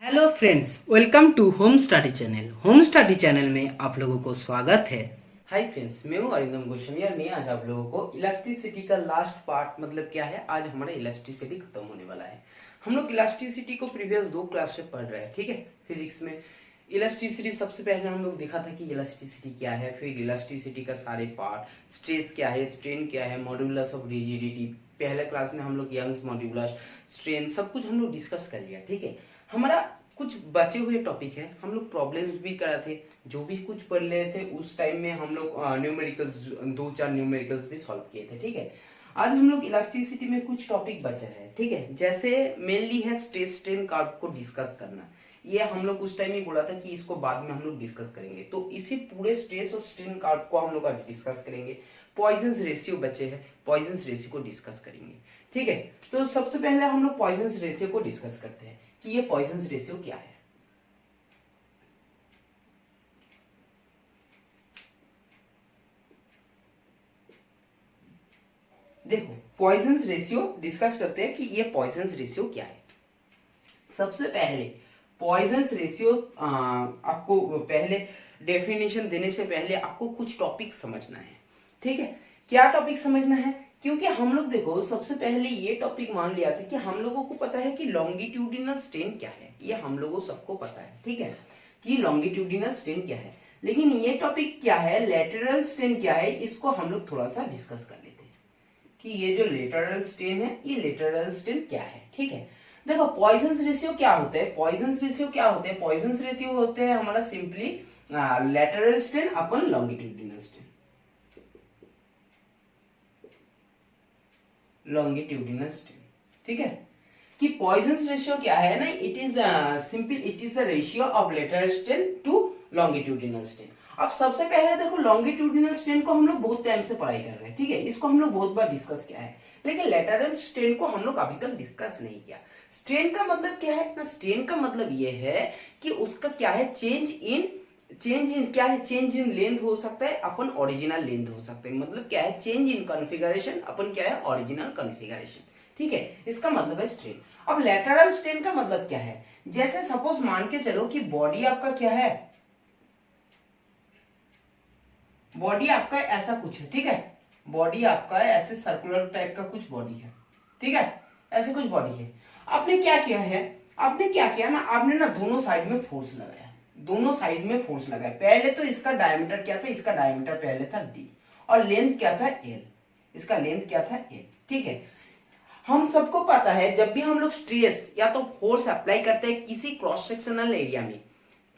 Hello friends, welcome to home study channel. Home study channel में आप लोगों को स्वागत है। हाय फ्रेंड्स, मैं हूं अरिंदम गोस्वामी और मैं आज आप लोगों को इलास्टिसिटी का लास्ट पार्ट मतलब क्या है, आज हमारा इलास्टिसिटी खत्म होने वाला है। हम लोग इलास्टिसिटी को प्रीवियस 2 क्लास से पढ़ रहे हैं, ठीक है। फिजिक्स में इलास्टिसिटी सबसे पहले हम लोग देखा था कि इलास्टिसिटी क्या है, फिर इलास्टिसिटी का सारे पार्ट, स्ट्रेस क्या है, स्ट्रेन क्या है, मॉड्यूलस ऑफ रिजिडिटी, पहले क्लास में हम लोग यंग्स मॉड्यूलस, स्ट्रेन, सब कुछ हम लोग डिस्कस कर लिया, ठीक है। हमारा कुछ बचे हुए टॉपिक है, हम लोग प्रॉब्लम्स भी करा थे, जो भी कुछ पढ़ रहे थे उस टाइम में हम लोग न्यूमेरिकल्स 2-4 न्यूमेरिकल्स भी सॉल्व किए थे, ठीक है। आज हम लोग इलास्टिसिटी में कुछ टॉपिक बचा है, ठीक है। जैसे मेनली है स्ट्रेस स्ट्रेन कर्व को डिस्कस करना। ये हम लोग उस टाइम ही बोला था कि इसको बाद में हम लोग डिस्कस करेंगे, तो इसी पूरे स्ट्रेस और स्ट्रेन कर्व को हम लोग आज डिस्कस करेंगे। पॉइजन्स रेशियो बचे हैं, पॉइजन्स रेशियो को डिस्कस करेंगे, ठीक है। तो सबसे पहले हम लोग पॉइजन्स रेशियो को डिस्कस करते हैं कि ये पॉइजन्स रेशियो क्या है। देखो, पॉइजन्स रेशियो डिस्कस करते हैं कि ये पॉइजन्स रेशियो क्या है। सबसे पहले पॉइजन्स रेशियो आपको पहले डेफिनेशन देने से पहले आपको कुछ टॉपिक समझना है, ठीक है। क्या टॉपिक समझना है? क्योंकि हम लोग देखो सबसे पहले ये टॉपिक मान लिया था कि हम लोगों को पता है कि लॉन्गिट्यूडिनल स्ट्रेन क्या है, ये हम लोगों सबको पता है, ठीक है, कि लॉन्गिट्यूडिनल स्ट्रेन क्या है। लेकिन ये टॉपिक क्या है, लेटरल स्ट्रेन क्या है, इसको हम लोग थोड़ा सा डिस्कस कर लेते हैं कि ये जो लेटरल स्ट्रेन है, ये लेटरल स्ट्रेन क्या है, ठीक है। देखो, पॉइजन्स रेशियो क्या होते हैं, पॉइजन्स रेशियो क्या होते हैं, पॉइजन्स रेशियो होते हैं हमारा simply lateral strain upon longitudinal strain, longitudinal strain, ठीक है। कि पॉइजन्स रेशियो क्या है ना, it is simple, it is the ratio of lateral strain to longitudinal strain. अब सबसे पहले देखो, लॉन्गिट्यूडिनल स्ट्रेन को हम लोग बहुत टाइम से पढ़ाई कर रहे हैं, ठीक है, इसको हम लोग बहुत बार डिस्कस किया है, लेकिन लेटरल स्ट्रेन को हम लोग अभी तक डिस्कस नहीं किया। स्ट्रेन का मतलब क्या है ना, स्ट्रेन का मतलब ये है कि उसका क्या है, चेंज इन क्या है, चेंज इन लेंथ हो सकता है अपन ओरिजिनल लेंथ हो सकता है, मतलब क्या है, चेंज इन कॉन्फ़िगरेशन अपन क्या है, ओरिजिनल कॉन्फ़िगरेशन, ठीक है, इसका मतलब है स्ट्रेन। अब लेटरल स्ट्रेन का मतलब क्या है, जैसे सपोज मान के चलो कि बॉडी आपका क्या है, बॉडी आपका ऐसा कुछ है, ठीक है, बॉडी आपका ऐसे सर्कुलर टाइप का कुछ बॉडी है, ठीक है, ऐसे कुछ बॉडी है। आपने क्या किया है, आपने क्या किया ना, आपने ना दोनों साइड में फोर्स लगाया, दोनों साइड में फोर्स लगाया। पहले तो इसका डायमीटर क्या था, इसका डायमीटर पहले था d और लेंथ क्या था l, इसका लेंथ क्या था l, ठीक है। हम सबको पता है जब भी हम लोग स्ट्रेस या तो फोर्स अप्लाई करते हैं किसी क्रॉस सेक्शनल एरिया में,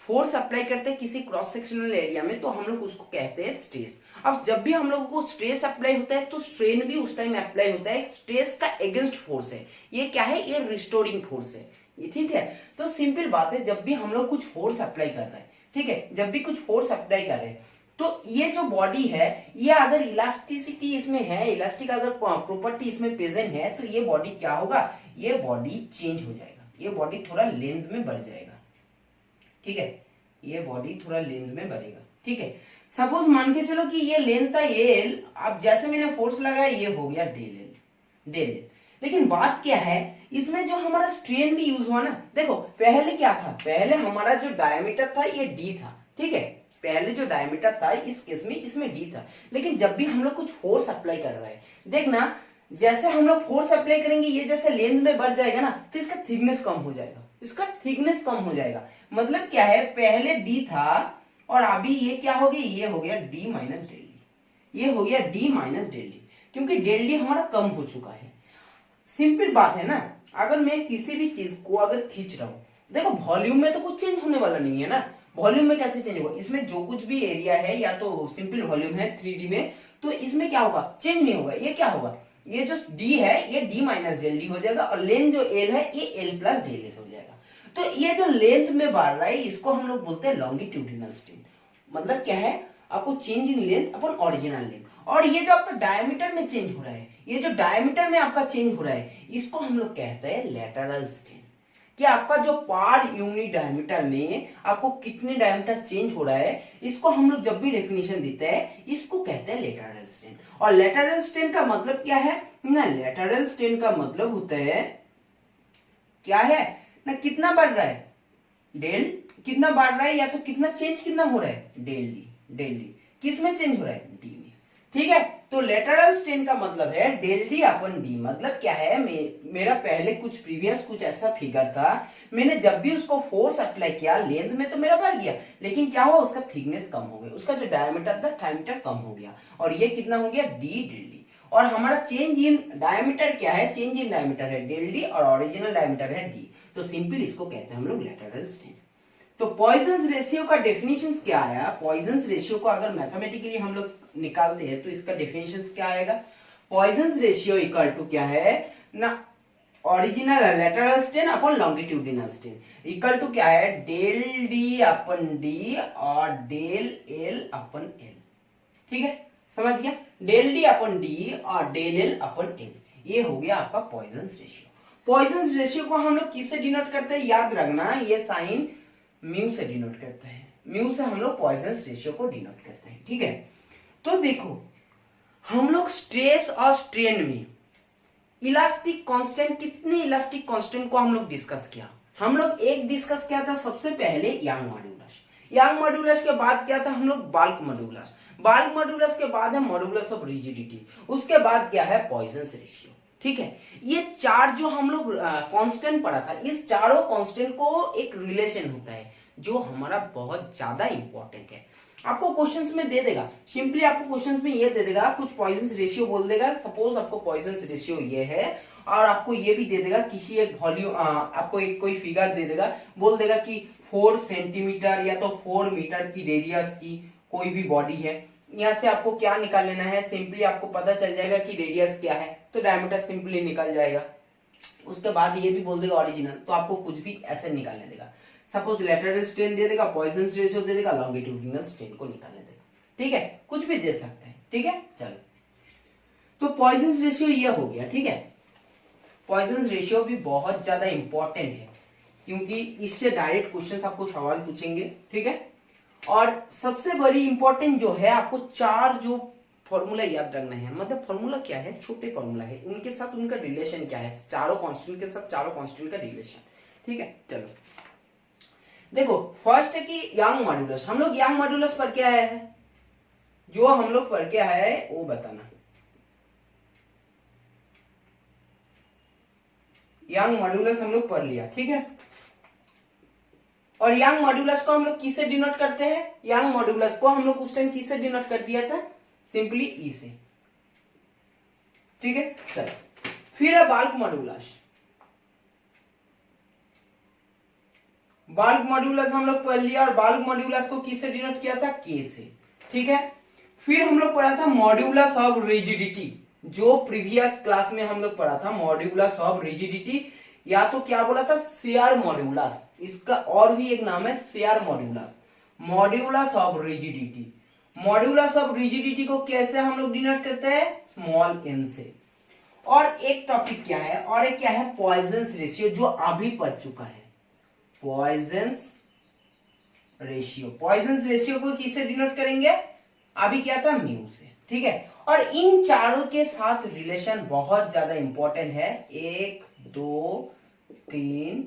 फोर्स अप्लाई करते हैं किसी क्रॉस सेक्शनल एरिया में, तो हम लोग उसको कहते हैं स्ट्रेस। अब जब भी हम लोगों को स्ट्रेस अप्लाई होता है तो स्ट्रेन भी उस टाइम अप्लाई होता है। स्ट्रेस का अगेंस्ट फोर्स है, ये क्या है, ये रिस्टोरिंग फोर्स है, ये ठीक है। तो सिंपल बात है, जब भी हम लोग कुछ फोर्स अप्लाई कर रहे हैं, ठीक है, जब भी कुछ फोर्स अप्लाई कर रहे हैं, तो ये जो बॉडी है, ये अगर इलास्टिसिटी इसमें है, इलास्टिक अगर प्रॉपर्टी इसमें प्रेजेंट है, तो ये बॉडी क्या होगा, ये बॉडी चेंज हो जाएगा, ये बॉडी थोड़ा लेंथ में बढ़ जाएगा, ठीक है, ये बॉडी थोड़ा लेंथ में बढ़ेगा, ठीक है। सपोज मान के चलो कि ये लेंथ था एल, अब जैसे मैंने फोर्स लगाया ये हो गया डेल एल, डेल एल। लेकिन बात क्या है, इसमें जो हमारा स्ट्रेन भी यूज हुआ ना, देखो पहले क्या था, पहले हमारा जो डायमीटर था ये डी था, ठीक है, पहले जो डायमीटर था इस केस में इसमें डी था। लेकिन जब भी हम लोग कुछ फोर्स अप्लाई कर रहे हैं, देखना जैसे हम लोग फोर्स अप्लाई करेंगे, ये जैसे लेंथ में बढ़ जाएगा ना, तो इसका थिकनेस कम हो जाएगा, इसका थिकनेस कम हो जाएगा। मतलब क्या है, पहले डी था और अभी ये क्या हो गया, ये हो गया डी माइनस डेल डी, ये हो गया डी माइनस डेल डी, क्योंकि डेल डी हमारा कम हो चुका है। सिंपल बात है ना, अगर मैं किसी भी चीज को अगर खींच रहा हूं, देखो वॉल्यूम में तो कुछ चेंज होने वाला नहीं है ना, वॉल्यूम में कैसे चेंज होगा, इसमें जो कुछ भी एरिया है या तो सिंपल वॉल्यूम है 3D में, तो इसमें क्या होगा, चेंज नहीं होगा। ये क्या होगा, ये जो d है ये d माइनस डेल डी हो जाएगा, और लेंथ जो l है ये l प्लस डेल एल हो जाएगा। तो ये जो लेंथ में बढ़ रहा है इसको हम लोग बोलते हैं लॉन्गिट्यूडिनल स्ट्रेन। मतलब क्या है, आपको change in length upon original length, और ये जो आपका डायमीटर में चेंज हो रहा है, ये जो डायमीटर में आपका चेंज हो रहा है, इसको हम लोग कहते हैं लेटरल स्ट्रेन। कि आपका जो पर यूनिट डायमीटर में आपको कितने डायमीटर चेंज हो रहा है, इसको हम लोग जब भी डेफिनेशन देते हैं इसको कहते हैं लेटरल स्ट्रेन। और लेटरल स्ट्रेन का मतलब क्या है ना, लेटरल स्ट्रेन का मतलब होता है क्या है ना, कितना बढ़ रहा है, डेल कितना बढ़ रहा है या तो कितना चेंज कितना हो रहा है, डेल डी। डेल डी किस में चेंज हो रहा है, डी में। ठीक है, तो लेटरल स्ट्रेन का मतलब है डेल डी अपन डी। मतलब क्या है, मेरा पहले कुछ प्रीवियस कुछ ऐसा फिगर था, मैंने जब भी उसको फोर्स अप्लाई किया लेंथ में तो मेरा बढ़ गया, लेकिन क्या हुआ, उसका थिकनेस कम हो गया, उसका जो डायमीटर था डायमीटर कम हो गया, और ये कितना हो गया, डी डेल डी। और हमारा चेंज इन डायमीटर क्या है, चेंज इन डायमीटर है डेल डी और ओरिजिनल डायमीटर है डी, तो सिंपल इसको कहते हैं हम लोग लेटरल स्ट्रेन। तो पॉइजन्स रेशियो का डेफिनेशन क्या आया, पॉइजन्स रेशियो को अगर मैथमेटिकली हम लोग निकालते हैं तो इसका डेफिनेशन क्या आएगा, पॉइजन्स रेशियो इक्वल टू क्या है ना, original lateral strain upon longitudinal strain equal to क्या है, डेल डी अपन डी और डेल एल अपन एल। ठीक है, समझ गया, डेल डी अपन डी और डेल एल अपन एल, ये हो गया आपका पॉइजन्स रेशियो। पॉइजन्स रेशियो को हम लोग किससे डिनोट करते हैं, याद रखना, ये साइन म्यू से डिनोट करते हैं, म्यू से हम लोग पॉइजन्स रेशियो को डिनोट करते हैं। ठीक है, तो देखो हम लोग स्ट्रेस और स्ट्रेन में इलास्टिक कांस्टेंट, कितने इलास्टिक कांस्टेंट को हम लोग डिस्कस किया, हम लोग एक डिस्कस किया था सबसे पहले यंग मॉड्यूलस, यंग मॉड्यूलस के बाद क्या था हम लोग बाल्क मॉड्यूलस, बाल्क मॉड्यूलस के बाद है मॉड्यूलस ऑफ रिजिडिटी, उसके बाद क्या है पॉइजन्स रेशियो। ठीक है, ये चार जो हम लोग कांस्टेंट पढ़ा था, इस चारों कांस्टेंट को एक रिलेशन होता है जो हमारा बहुत ज्यादा इंपॉर्टेंट है। आपको क्वेश्चंस में दे देगा, सिंपली आपको क्वेश्चंस में ये दे देगा, कुछ पॉइजन्स रेशियो बोल देगा, सपोज आपको पॉइजन्स रेशियो ये है, और आपको ये भी दे देगा किसी एक वॉल्यूम, आपको एक कोई फिगर दे देगा, बोल देगा कि 4 सेंटीमीटर या तो 4 मीटर की रेडियस की कोई भी बॉडी है, यहाँ से आपको क्या निकाल लेना है, सिंपली आपको पता चल जाएगा कि रेडियस क्या है, तो डायमीटर सिंपली निकल जाएगा। उसके बाद ये भी बोल देगा ओरिजिनल, तो आपको कुछ भी ऐसे निकालने देगा, सपोज लेटरल स्ट्रेन दे देगा, पॉइजन्स रेशियो दे देगा, लॉन्गिट्यूडिनल स्ट्रेन को निकालने देगा। ठीक है, कुछ भी दे सकते हैं। ठीक है, चलो, तो पॉइजन्स रेशियो ये हो गया। ठीक है, पॉइजन्स रेशियो भी बहुत ज्यादा इंपॉर्टेंट है, क्योंकि इससे डायरेक्ट क्वेश्चन आपको सवाल पूछेंगे। ठीक है, और सबसे बड़ी इंपॉर्टेंट जो है, आपको चार जो फॉर्मूला याद रखना है, मतलब फॉर्मूला क्या है, छोटे फॉर्मूला है, उनके साथ उनका रिलेशन क्या है, चारों कांस्टेंट के साथ चारों कांस्टेंट का रिलेशन। ठीक है, चलो देखो, फर्स्ट है कि यंग मॉड्यूलस, हम लोग यंग मॉड्यूलस पढ़ के आए हैं, जो हम लोग पढ़ के आए हैं वो बताना। यंग मॉड्यूलस हम लोग पढ़ लिया। ठीक है, और यंग मॉड्यूलस को हम लोग किससे डिनोट करते हैं, यंग मॉड्यूलस को हम लोग उस टाइम किससे डिनोट कर दिया था, सिंपली ई से। ठीक है, चलो फिर है बाल्क मॉड्यूलस, बाल्क मॉड्यूलस हम लोग पढ़ लिया, और बाल्क मॉड्यूलस को किससे डिनोट किया था, के से। ठीक है, फिर हम लोग पढ़ा था मॉड्यूलस ऑफ रिजिडिटी, जो प्रीवियस क्लास में हम लोग पढ़ा था, मॉड्यूलस ऑफ रिजिडिटी, या तो क्या बोला था, शेयर मॉड्यूलस, इसका और भी एक नाम है share modulus, modulus of rigidity. Modulus of rigidity को कैसे हम लोग डिनोट करते हैं, स्मॉल एन से। और एक टॉपिक क्या है, और एक क्या है, पॉइजन्स रेशियो, जो अभी पढ़ चुका है, पॉइजन्स रेशियो। पॉइजन्स रेशियो को किससे डिनोट करेंगे, अभी क्या था, म्यू से। ठीक है, और इन चारों के साथ रिलेशन बहुत ज्यादा इंपॉर्टेंट है, 1 2 3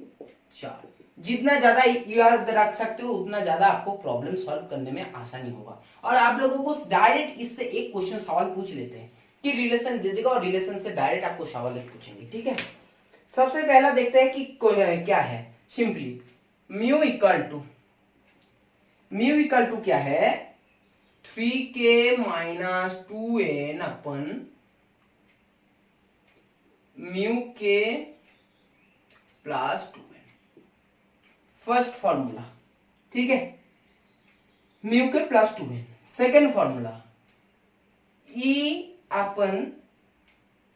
4, जितना ज्यादा याद रख सकते हो उतना ज्यादा आपको प्रॉब्लम सॉल्व करने में आसानी होगा। और आप लोगों को डायरेक्ट इससे एक क्वेश्चन सवाल पूछ लेते हैं कि रिलेशन दे देगा, और रिलेशन से डायरेक्ट आपको सवाल पूछेंगे। ठीक है, सबसे पहला देखते हैं कि क्या है, सिंपली म्यू इक्वल टू क्या है, 3k minus 2n upon mu K plus 2n, first formula. ठीक है, mu K plus 2n। Second formula, e upon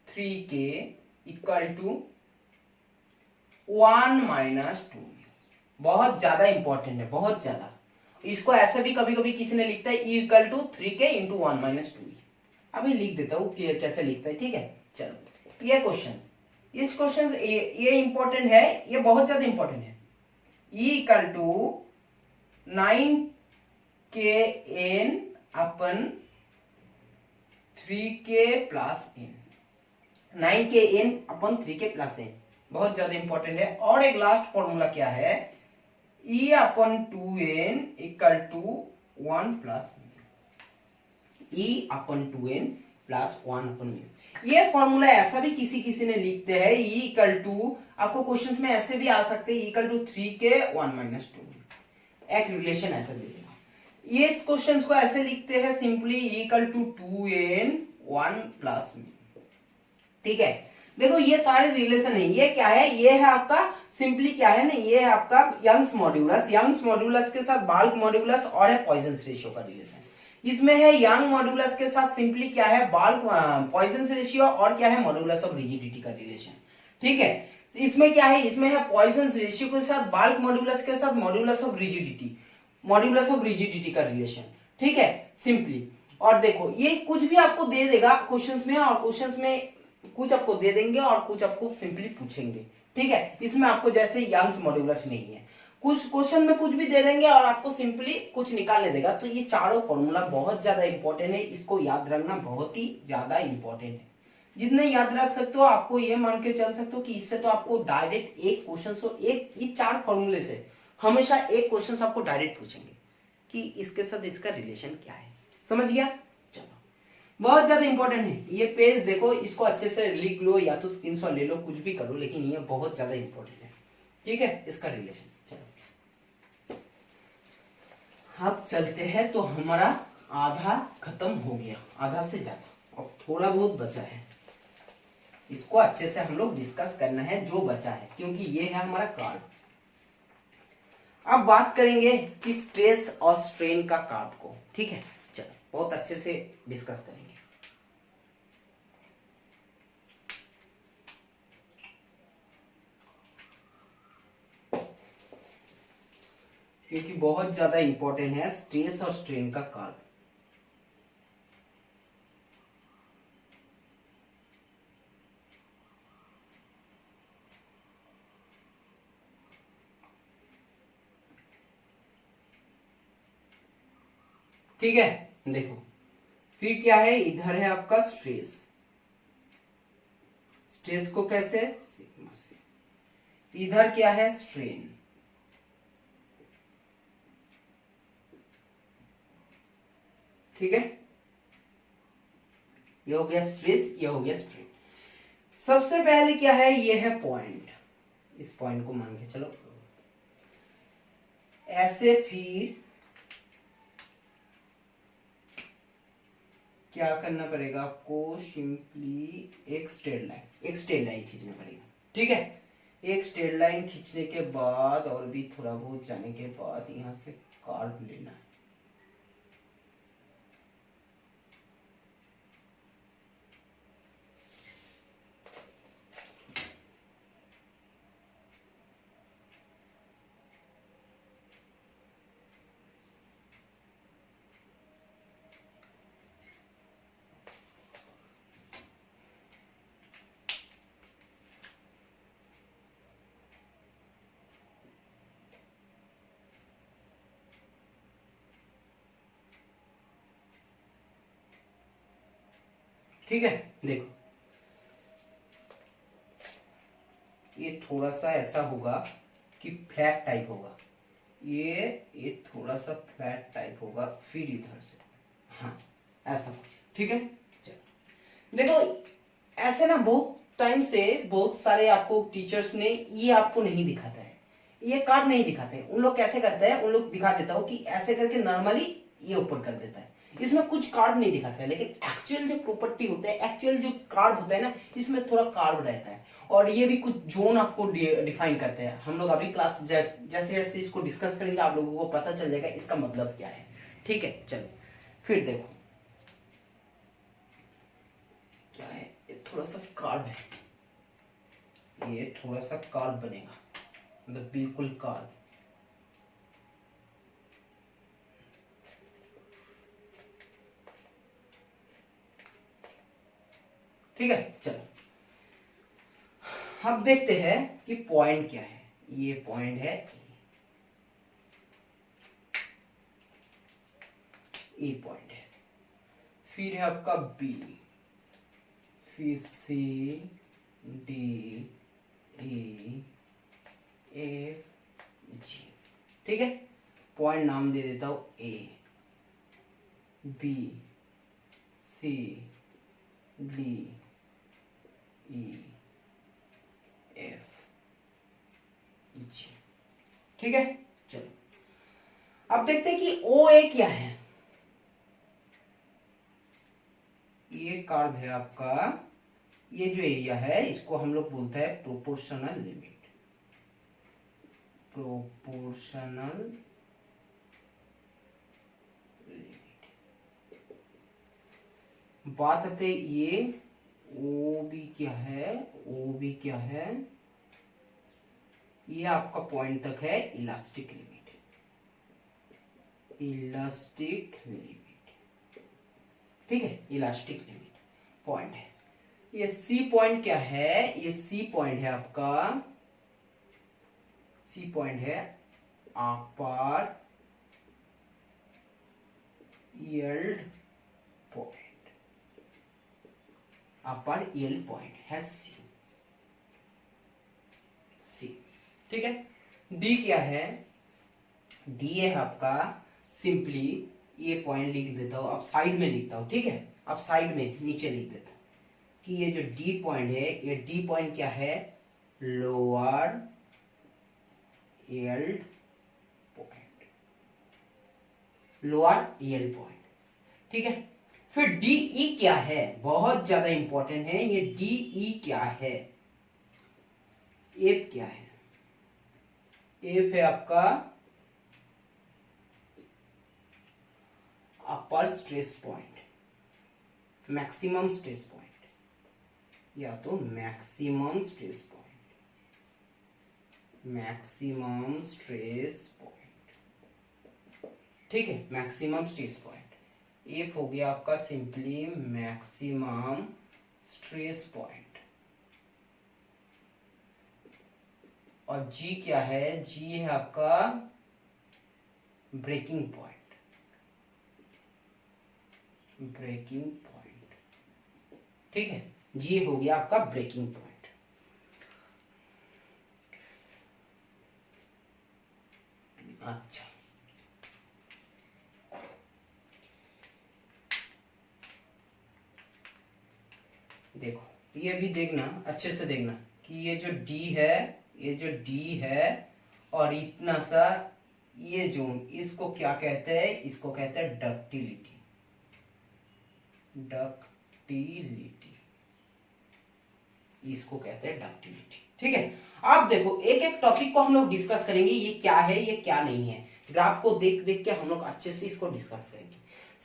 3k equal to 1 minus 2। बहुत ज्यादा इंपॉर्टेंट है, बहुत ज्यादा। इसको ऐसे भी कभी कभी किसी ने लिखता है e equal to 3k into 1 minus 2। अभी लिख देता हूं कैसे लिखता है। ठीक है, चलो ये क्वेश्चन, इस क्वेश्चन ये इंपॉर्टेंट है, ये बहुत ज्यादा इंपॉर्टेंट है। e equal to 9kn upon 3k plus n, 9kn upon 3k plus n, बहुत ज्यादा इंपॉर्टेंट है। और एक लास्ट फॉर्मूला क्या है, E upon 2n equal to 1 plus E upon 2n plus 1 upon mu. ये फॉर्मूला ऐसा भी किसी किसी ने लिखते हैं, E इक्वल टू, आपको क्वेश्चंस में ऐसे भी आ सकते हैं, E इक्वल टू 3 के 1 माइनस 2, एक रिलेशन ऐसा दे देगा। ये इस क्वेश्चंस को ऐसे लिखते हैं simply E equal to 2n 1 plus mu. ठीक है, देखो ये सारे रिलेशन है। ये क्या है, ये है आपका सिंपली क्या है ना, ये है आपका यंग्स मॉड्यूलस, यंग्स मॉड्यूलस के साथ बाल्क मॉड्यूलस और है पॉइजन्स रेशियो का रिलेशन। इसमें है यंग मॉड्यूलस के साथ सिंपली क्या है, बाल्क पॉइजन्स रेशियो और क्या है, मॉड्यूलस ऑफ रिजिडिटी का रिलेशन। ठीक है, इसमें क्या है, इसमें है पॉइजन्स रेशियो के साथ बाल्क मॉड्यूलस के साथ modulus of rigidity, modulus of rigidity का रिलेशन। ठीक है, सिंपली। और देखो ये कुछ भी आपको दे देगा क्वेश्चंस में, और क्वेश्चंस में कुछ आपको दे देंगे और कुछ आपको सिंपली पूछेंगे। ठीक है, इसमें आपको जैसे यंग्स मॉड्यूलस नहीं है, कुछ क्वेश्चन में कुछ भी दे देंगे और आपको सिंपली कुछ निकालने देगा। तो ये चारों फॉर्मूला बहुत ज्यादा इंपॉर्टेंट है, इसको याद रखना बहुत ही ज्यादा इंपॉर्टेंट है। जितने याद रख सकते हो, आपको ये मान के चल सकते हो कि इससे तो आपको डायरेक्ट एक क्वेश्चन, तो एक ये चार फॉर्मूले से हमेशा एक क्वेश्चन आपको डायरेक्ट पूछेंगे कि इसके साथ इसका रिलेशन क्या है। समझ गया? बहुत ज्यादा इंपॉर्टेंट है ये पेज, देखो इसको अच्छे से लिख लो या तो स्क्रीनशॉट ले लो, कुछ भी करो, लेकिन ये बहुत ज्यादा इंपॉर्टेंट है। ठीक है, इसका रिलेशन। चलो अब चलते हैं, तो हमारा आधा खत्म हो गया, आधा से ज्यादा, और थोड़ा बहुत बचा है, इसको अच्छे से हम लोग डिस्कस करना है जो बचा है, क्योंकि ये है हमारा कार्ड। अब बात करेंगे कि स्ट्रेस और स्ट्रेन का कार्ड को। ठीक है, चलो बहुत अच्छे से डिस्कस करेंगे। क्योंकि बहुत ज्यादा इंपॉर्टेंट है स्ट्रेस और स्ट्रेन का कर्व। ठीक है, देखो फिर क्या है, इधर है आपका स्ट्रेस, स्ट्रेस को कैसे सिग्मा से, इधर क्या है स्ट्रेन। ठीक है, ये हो गया स्ट्रेस, ये हो गया स्ट्रेन। सबसे पहले क्या है, ये है पॉइंट, इस पॉइंट को मान के चलो ऐसे। फिर क्या करना पड़ेगा आपको, सिंपली एक स्ट्रेट लाइन खींचना पड़ेगा। ठीक है, एक स्ट्रेट लाइन खींचने के बाद और भी थोड़ा बहुत जाने के बाद यहां से कर्व लेना है। ठीक है, देखो ये थोड़ा सा ऐसा होगा कि फ्लैट टाइप होगा, ये थोड़ा सा फ्लैट टाइप होगा, फिर इधर से हाँ ऐसा कुछ। ठीक है, चलो देखो ऐसे ना बहुत टाइम से बहुत सारे आपको टीचर्स ने ये आपको नहीं दिखाता है, ये कार्ड नहीं दिखाते हैं। उन लोग कैसे करते हैं, उन लोग दिखा देता हो कि ऐसे करके नॉर्मली ये ऊपर कर देता है, इसमें कुछ कार्ड नहीं दिखाता है। लेकिन एक्चुअल जो प्रॉपर्टी होते हैं, एक्चुअल जो कार्ड होता है ना, इसमें थोड़ा कार्ड रहता है, और ये भी कुछ जोन आपको डिफाइन करते हैं। हम लोग अभी क्लास जैसे जैसे इसको डिस्कस करेंगे, आप लोगों को पता चल जाएगा इसका मतलब क्या है। ठीक है, चलो फिर देखो क्या है, ये थोड़ा सा कार्ड है, ये थोड़ा सा कार्ड बनेगा, मतलब बिल्कुल कार्ड। ठीक है, चलो अब देखते हैं कि पॉइंट क्या है। ये पॉइंट है, ए पॉइंट है, फिर है आपका बी, फिर C D E F G. ठीक है, पॉइंट नाम दे देता हूं ए, बी, सी, डी, ई, एफ, जी। ठीक है, चलो अब देखते हैं कि ओ ए क्या है। ये कर्व है आपका, ये जो एरिया है इसको हम लोग बोलते हैं प्रोपोर्शनल लिमिट, प्रोपोर्शनल लिमिट। बात आते ये ओ बी क्या है, ओ बी क्या है, ये आपका पॉइंट तक है इलास्टिक लिमिट, इलास्टिक लिमिट। ठीक है, इलास्टिक लिमिट पॉइंट है। ये सी पॉइंट क्या है, ये सी पॉइंट है आपका, सी पॉइंट है अपर यील्ड पॉइंट, अपर यील्ड पॉइंट है सी, सी। ठीक है, डी क्या है, डी है आपका सिंपली, ये पॉइंट लिख देता हूं, अब साइड में लिखता हूं। ठीक है, अब साइड में नीचे लिख देता हूं कि ये जो डी पॉइंट है, ये डी पॉइंट क्या है, lower yield point, lower yield point. ठीक है, फिर डीई क्या है, बहुत ज्यादा इंपॉर्टेंट है ये, डीई क्या है, एफ क्या है, एफ है आपका upper stress point, maximum stress point, या तो maximum stress point, maximum stress point. ठीक है, मैक्सिमम स्ट्रेस पॉइंट, एफ हो गया आपका सिंपली मैक्सिमम स्ट्रेस पॉइंट, और जी क्या है, जी है आपका ब्रेकिंग पॉइंट, ब्रेकिंग पॉइंट। ठीक है, जी हो गया आपका ब्रेकिंग पॉइंट। अच्छा, देखो ये भी देखना, अच्छे से देखना कि ये जो डी है, ये जो डी है और इतना सा ये जोन, इसको क्या कहते हैं, इसको कहते हैं डक्टिलिटी, डक्टिलिटी, इसको कहते हैं डक्टिलिटी। ठीक है, आप देखो एक एक टॉपिक को हम लोग डिस्कस करेंगे, ये क्या है ये क्या नहीं है, ग्राफ को देख देख के हम लोग अच्छे से इसको डिस्कस करेंगे।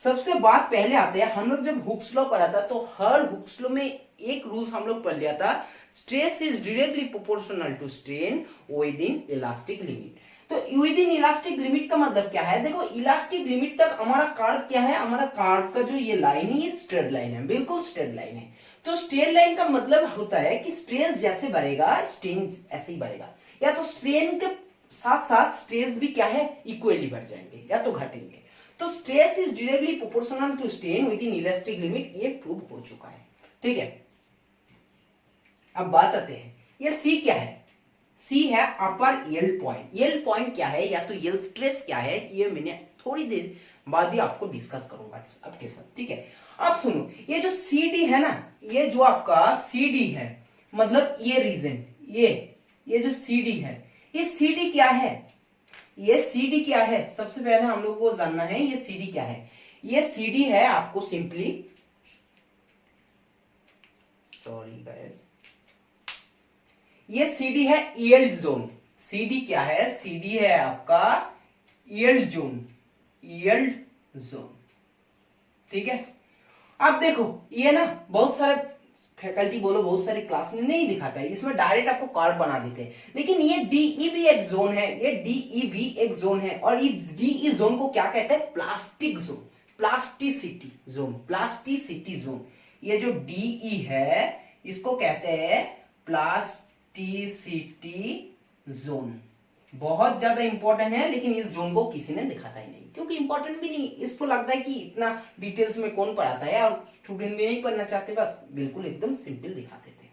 सबसे बात पहले आते हैं, हम लोग जब हुक्स लॉ पढ़ा था तो हर हुक्स लॉ में एक रूल्स हम लोग पढ़ लिया था, stress is directly proportional to strain within elastic limit. तो विद इन इलास्टिक लिमिट का मतलब क्या है, देखो इलास्टिक लिमिट तक हमारा कर्व क्या है, हमारा कर्व का जो ये लाइन है ये स्ट्रेट लाइन है, बिल्कुल स्ट्रेट लाइन है। तो स्ट्रेट लाइन का मतलब होता है कि स्ट्रेस जैसे बढ़ेगा स्ट्रेन ऐसे ही बढ़ेगा, या तो स्ट्रेन के साथ साथ स्ट्रेस भी क्या है इक्वली बढ़ जाएंगे या तो घटेंगे। तो stress is directly proportional to strain within elastic limit, ये प्रूव हो चुका है। ठीक है, अब बात आते हैं ये सी क्या है, सी है अपर यील्ड पॉइंट। यील्ड पॉइंट क्या है या तो यील्ड स्ट्रेस क्या है, ये मैंने थोड़ी देर बाद ही आपको डिस्कस करूंगा आपके साथ। ठीक है, अब सुनो, ये जो सी डी है ना, ये जो आपका सी डी है, मतलब ये रीजन, ये जो सी डी है, ये सी डी क्या है, ये सी डी क्या है, सबसे पहले हम लोग को जानना है ये सी डी क्या है। ये सी डी है आपको सिंपली, सॉरी गाइस, ये सी डी है यील्ड जोन। सी डी क्या है, सी डी है आपका यील्ड जोन, यील्ड जोन। ठीक है, अब देखो ये ना बहुत सारे फैकल्टी बोलो बहुत सारे क्लास में नहीं दिखाता है, इसमें डायरेक्ट आपको कर्व बना देते हैं, लेकिन ये डीई भी एक जोन है, ये डीई भी एक जोन है, और इस डीई जोन को क्या कहते हैं, plastic zone, plasticity zone, plasticity zone. ये जो डीई है इसको कहते हैं प्लास्टिसिटी जोन। बहुत ज्यादा इंपॉर्टेंट है, लेकिन इस जोन को किसी ने दिखाता ही नहीं, क्योंकि इंपॉर्टेंट भी नहीं, इसको लगता है कि इतना डिटेल्स में कौन पढ़ाता है, और स्टूडेंट भी नहीं पढ़ना चाहते, बस बिल्कुल एकदम सिंपल दिखा देते।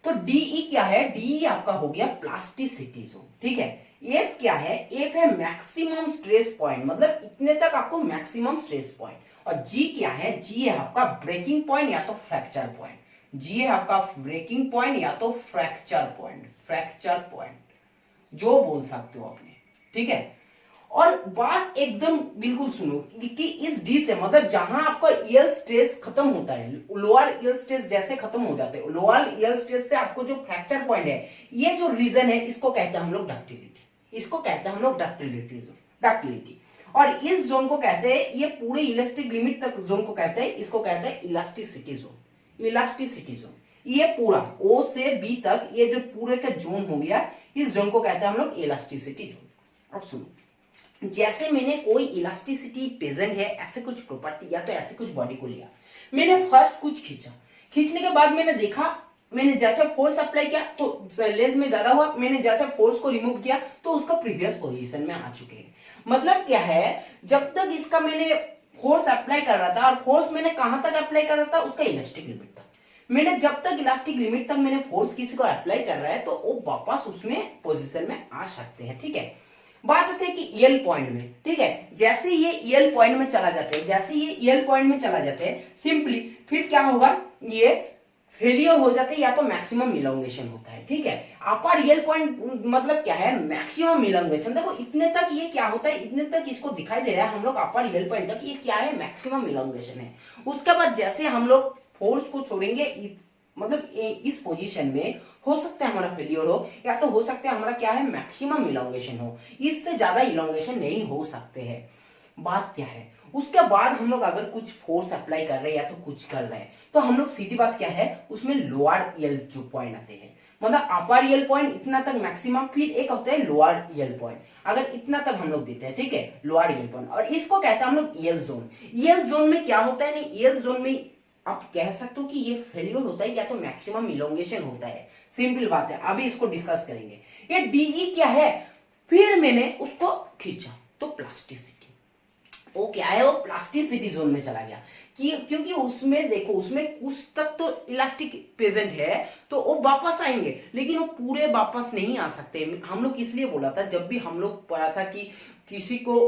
तो डीई क्या है, डीई आपका हो गया प्लास्टिसिटी जोन। ठीक है, एफ क्या है, एफ है मैक्सिमम स्ट्रेस पॉइंट, मतलब इतने तक आपको मैक्सिमम स्ट्रेस पॉइंट। और जी क्या है, जी है आपका ब्रेकिंग पॉइंट या तो फ्रैक्चर पॉइंट, जी है आपका ब्रेकिंग पॉइंट या तो फ्रैक्चर पॉइंट, फ्रैक्चर पॉइंट जो बोल सकते हो आपने, ठीक है। और बात एकदम बिल्कुल सुनो कि इस डी से मतलब जहां आपका ईएल स्ट्रेस खत्म होता है, लोअर ईएल स्ट्रेस जैसे खत्म हो जाते हैं, लोअर ईएल स्ट्रेस से आपको जो फ्रैक्चर पॉइंट है, ये जो रीजन है इसको कहते हैं हम लोग डक्टिलिटी, इसको कहते हैं हम लोग डक्टिलिटी जोन, डक्टिलिटी। और इस जोन को कहते हैं, ये पूरे इलास्टिक लिमिट तक जोन को कहते हैं, इसको कहते हैं इलास्टिसिटी जोन, इलास्टिसिटी जोन। ये पूरा ओ से बी तक ये जो पूरे का जोन हो गया, इस जोन को कहते हैं हम लोग इलास्टिसिटी जोन। अब सुनो, जैसे मैंने कोई इलास्टिसिटी प्रेजेंट है, ऐसे कुछ प्रॉपर्टी या तो ऐसे कुछ बॉडी को लिया, मैंने फर्स्ट कुछ खींचा, खींचने के बाद मैंने देखा, मैंने जैसे फोर्स अप्लाई किया तो लेंथ में ज्यादा हुआ, मैंने जैसे फोर्स को रिमूव किया तो उसका प्रीवियस पोजीशन में आ चुके हैं। मतलब क्या है, जब तक इसका मैंने फोर्स अप्लाई कर रहा था, और फोर्स मैंने कहां तक अप्लाई कर रहा था, उसका इलास्टिक लिमिट तक, मैंने जब तक इलास्टिक लिमिट तक मैंने फोर्स किसी को अप्लाई कर रहा है तो वो वापस उसमें पोजीशन में आ सकते हैं, ठीक है। बात आती है कि ईएल पॉइंट में, ठीक है, जैसे ये ईएल पॉइंट में चला जाते हैं, जैसे ये ईएल पॉइंट में चला जाते हैं, सिंपली फिर क्या होगा, ये फेलियर हो जाते हैं या तो मैक्सिमम इलोंगेशन होता है, ठीक है। अपर ईएल पॉइंट मतलब क्या है, मैक्सिमम इलोंगेशन। देखो इतने तक ये क्या होता है, इतने तक इसको दिखाई दे रहा है हम लोग अपर ईएल पॉइंट तक, ये क्या है, मैक्सिमम इलोंगेशन है। उसके बाद जैसे हम लोग फोर्स को छोड़ेंगे, मतलब इस पोजीशन में हो सकता है हमारा फेलियर हो, या तो हो सकता है हमारा क्या है, मैक्सिमम इलोंगेशन हो, इससे ज्यादा इलोंगेशन नहीं हो सकते हैं। बात क्या है, उसके बाद हम लोग अगर कुछ फोर्स अप्लाई कर रहे हैं या तो कुछ कर रहे हैं, तो हम लोग सीधी बात क्या है, उसमें लोअर ईएल जो पॉइंट आते हैं, मतलब अपर ईएल पॉइंट इतना तक मैक्सिमम, फिर एक होता है लोअर ईएल पॉइंट, अगर इतना तक हम लोग देते हैं, ठीक है, लोअर ईएल पॉइंट। और इसको कहते हैं हम लोग ईएल जोन। ईएल जोन में क्या होता है, नहीं ईएल जोन में आप कह सकते हो कि ये फेलियर होता है या तो मैक्सिमम इलोंगेशन होता है, सिंपल बात है, अभी इसको डिस्कस करेंगे। ये डीई क्या है, फिर मैंने उसको खींचा तो प्लास्टिसिटी, वो क्या है, वो प्लास्टिसिटी जोन में चला गया, क्योंकि उसमें देखो, उसमें उस तक तो इलास्टिक प्रेजेंट है तो वो वापस आएंगे, लेकिन वो पूरे वापस नहीं आ सकते। हम लोग इसलिए बोला था, जब भी हम लोग पढ़ा था कि किसी को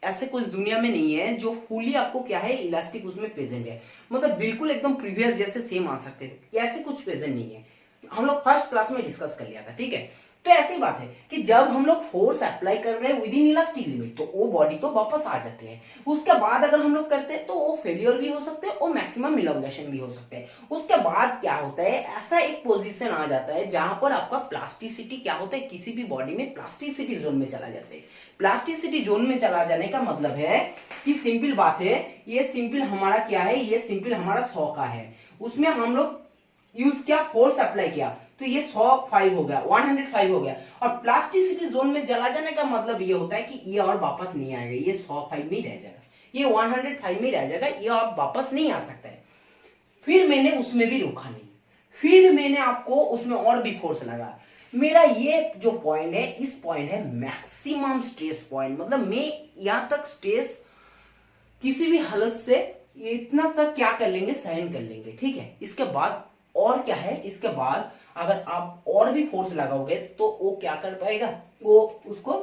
ऐसे कुछ दुनिया में नहीं है जो फुली आपको क्या है, इलास्टिक उसमें प्रेजेंट है, मतलब बिल्कुल एकदम प्रीवियस जैसे सेम आ सकते हैं, ऐसे कुछ प्रेजेंट नहीं है। हम लोग फर्स्ट क्लास में डिस्कस कर लिया था, ठीक है। तो ऐसी बात है कि जब हम लोग फोर्स अप्लाई कर रहे हैं विद इन इलास्टिक लिमिट, तो वो बॉडी तो वापस आ जाते हैं। उसके बाद अगर हम लोग करते हैं तो वो फेलियर भी हो सकते हैं और मैक्सिमम इलोंगेशन भी हो सकते हैं। उसके बाद क्या होता है, ऐसा एक पोजीशन आ जाता है जहां पर आपका प्लास्टिसिटी क्या होता है, किसी भी बॉडी में प्लास्टिसिटी जोन में चला जाते हैं। प्लास्टिसिटी जोन में चला जाने का मतलब है कि सिंपल बात है, ये सिंपल हमारा क्या है, ये सिंपल हमारा 100 का है, उसमें हम लोग यूज किया, फोर्स अप्लाई किया तो ये 105 हो गया, 105 हो गया। और प्लास्टिसिटी जोन में चला जाने का मतलब ये होता है कि ये और वापस नहीं आएगा, ये 105 में ही रह जाएगा, ये 105 में रह जाएगा, ये और वापस नहीं आ सकता है। फिर मैंने उसमें भी रोका नहीं, फिर मैंने आपको उसमें और भी फोर्स लगा। मेरा ये जो पॉइंट है, इस पॉइंट है मैक्सिमम स्ट्रेस पॉइंट, मतलब मैं यहां तक स्ट्रेस किसी भी हालत से ये इतना तक क्या कर लेंगे, सहन कर लेंगे, ठीक है। इसके बाद और क्या है, इसके बाद अगर आप और भी फोर्स लगाओगे तो वो क्या कर पाएगा, वो उसको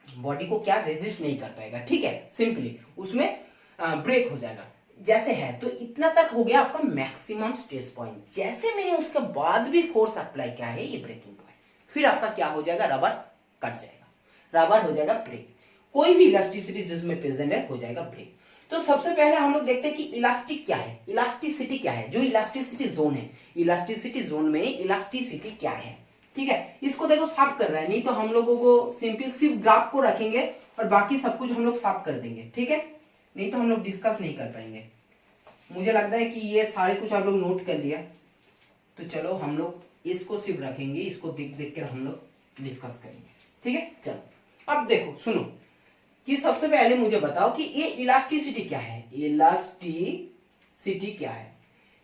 बॉडी को क्या रेजिस्ट नहीं कर पाएगा, ठीक है, सिंपली उसमें ब्रेक हो जाएगा जैसे है। तो इतना तक हो गया आपका मैक्सिमम स्ट्रेस पॉइंट। जैसे मैंने उसके बाद भी फोर्स अप्लाई किया है, ये ब्रेकिंग पॉइंट, फिर आपका क्या हो जाएगा, रबर कट जाएगा, रबर हो जाएगा ब्रेक। कोई भी इलास्टिसिटी जिसमें प्रेजेंट है हो जाएगा ब्रेक। तो सबसे पहले हम लोग देखते हैं कि इलास्टिक क्या है, इलास्टिसिटी क्या है, जो इलास्टिसिटी जोन है, इलास्टिसिटी जोन में इलास्टिसिटी क्या है, ठीक है। इसको देखो साफ कर रहा है, नहीं तो हम लोगों को सिंपल सिर्फ ग्राफ को रखेंगे और बाकी सब कुछ हम लोग साफ कर देंगे, ठीक है, नहीं तो हम लोग डिस्कस नहीं कर पाएंगे। मुझे लगता है कि ये सारे कुछ आप लोग नोट कर लिया, तो चलो हम लोग इसको सिर्फ रखेंगे, इसको देख देख कर हम लोग डिस्कस करेंगे, ठीक है। चलो अब देखो सुनो कि सबसे पहले मुझे बताओ कि ये इलास्टिसिटी क्या है, इलास्टिसिटी क्या है।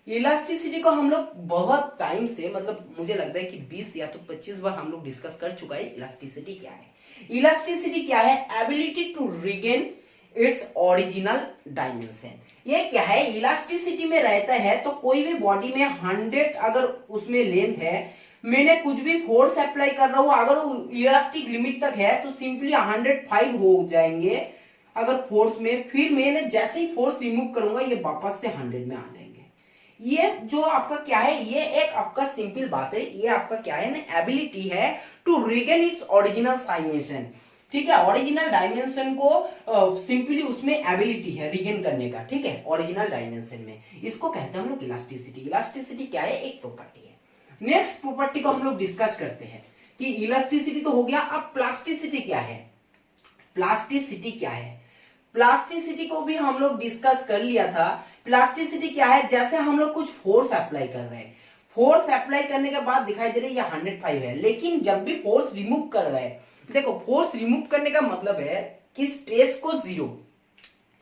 इलास्टिसिटी को हम लोग बहुत टाइम से, मतलब मुझे लगता है कि 20 या तो 25 बार हम लोग डिस्कस कर चुका है इलास्टिसिटी क्या है। इलास्टिसिटी क्या है, ability to regain its original dimension. ये क्या है, इलास्टिसिटी में रहता है तो कोई भी बॉडी में 100 अगर उसमें लेंथ है, मैंने कुछ भी फोर्स अप्लाई कर रहा हूं, अगर वो इलास्टिक लिमिट तक है तो सिंपली 105 हो जाएंगे अगर फोर्स में, फिर मैंने जैसे ही फोर्स रिमूव करूंगा ये वापस से 100 में आ जाएंगे। ये जो आपका क्या है, ये एक आपका सिंपल बात है, ये आपका क्या है ना, एबिलिटी है to regain its original dimension. ठीक है, ओरिजिनल डायमेंशन को सिंपली उसमें एबिलिटी है रिगेन करने का। ठीक है, ओरिजिनल डायमेंशन में इसको कहते हैं हम लोग इलास्टिसिटी। इलास्टिसिटी क्या है, एक प्रॉपर्टी है। नेक्स्ट प्रॉपर्टी को हम लोग डिस्कस करते हैं कि इलास्टिसिटी तो हो गया, अब प्लास्टिसिटी क्या है। प्लास्टिसिटी क्या है, प्लास्टिसिटी को भी हम लोग डिस्कस कर लिया था। प्लास्टिसिटी क्या है, जैसे हम लोग कुछ फोर्स अप्लाई कर रहे हैं, फोर्स अप्लाई करने के बाद दिखाई दे रहा है ये 105 है, लेकिन जब भी फोर्स रिमूव कर रहे हैं, देखो फोर्स रिमूव करने का मतलब है कि स्ट्रेस को zero,